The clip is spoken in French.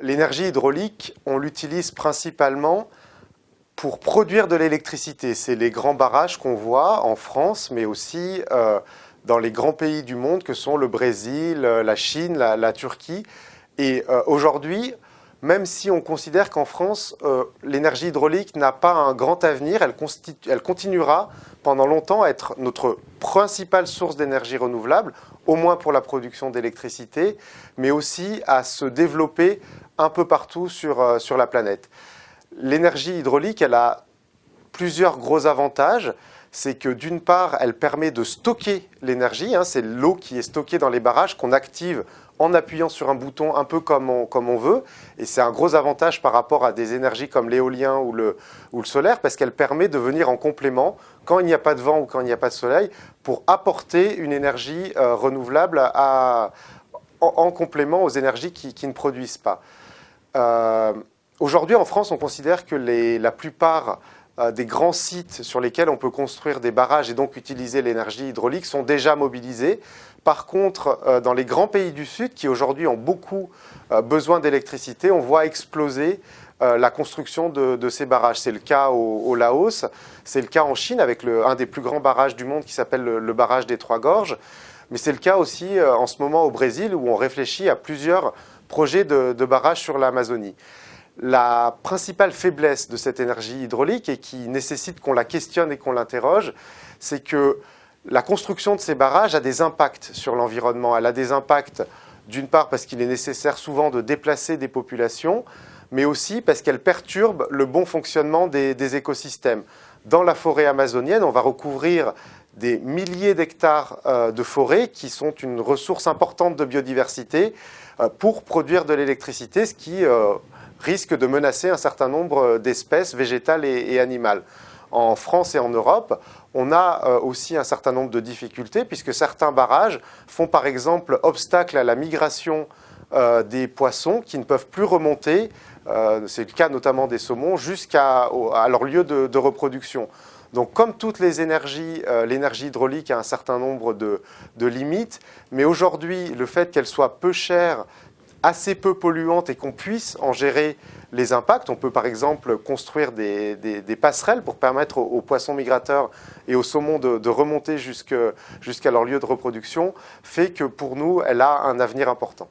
L'énergie hydraulique, on l'utilise principalement pour produire de l'électricité. C'est les grands barrages qu'on voit en France, mais aussi dans les grands pays du monde que sont le Brésil, la Chine, la Turquie. Et aujourd'hui, même si on considère qu'en France, l'énergie hydraulique n'a pas un grand avenir, elle continuera pendant longtemps à être notre principale source d'énergie renouvelable, au moins pour la production d'électricité, mais aussi à se développer un peu partout sur la planète. L'énergie hydraulique, elle a plusieurs gros avantages. C'est que d'une part, elle permet de stocker l'énergie. C'est l'eau qui est stockée dans les barrages qu'on active en appuyant sur un bouton un peu comme on veut. Et c'est un gros avantage par rapport à des énergies comme l'éolien ou le solaire parce qu'elle permet de venir en complément quand il n'y a pas de vent ou quand il n'y a pas de soleil pour apporter une énergie renouvelable en complément aux énergies qui ne produisent pas. Aujourd'hui, en France, on considère que la plupart des grands sites sur lesquels on peut construire des barrages et donc utiliser l'énergie hydraulique sont déjà mobilisés. Par contre, dans les grands pays du Sud, qui aujourd'hui ont beaucoup besoin d'électricité, on voit exploser la construction de ces barrages. C'est le cas au Laos, c'est le cas en Chine avec un des plus grands barrages du monde qui s'appelle le barrage des Trois Gorges. Mais c'est le cas aussi en ce moment au Brésil où on réfléchit à plusieurs projets de barrages sur l'Amazonie. La principale faiblesse de cette énergie hydraulique et qui nécessite qu'on la questionne et qu'on l'interroge, c'est que la construction de ces barrages a des impacts sur l'environnement. Elle a des impacts d'une part parce qu'il est nécessaire souvent de déplacer des populations, mais aussi parce qu'elle perturbe le bon fonctionnement des écosystèmes. Dans la forêt amazonienne, on va recouvrir des milliers d'hectares de forêt qui sont une ressource importante de biodiversité pour produire de l'électricité, ce qui risque de menacer un certain nombre d'espèces végétales et animales. En France et en Europe, on a aussi un certain nombre de difficultés puisque certains barrages font par exemple obstacle à la migration des poissons qui ne peuvent plus remonter, c'est le cas notamment des saumons, jusqu'à leur lieu de reproduction. Donc comme toutes les énergies, l'énergie hydraulique a un certain nombre de limites, mais aujourd'hui, le fait qu'elle soit peu chère, assez peu polluante et qu'on puisse en gérer les impacts. On peut par exemple construire des passerelles pour permettre aux poissons migrateurs et aux saumons de remonter jusqu'à leur lieu de reproduction, fait que pour nous, elle a un avenir important.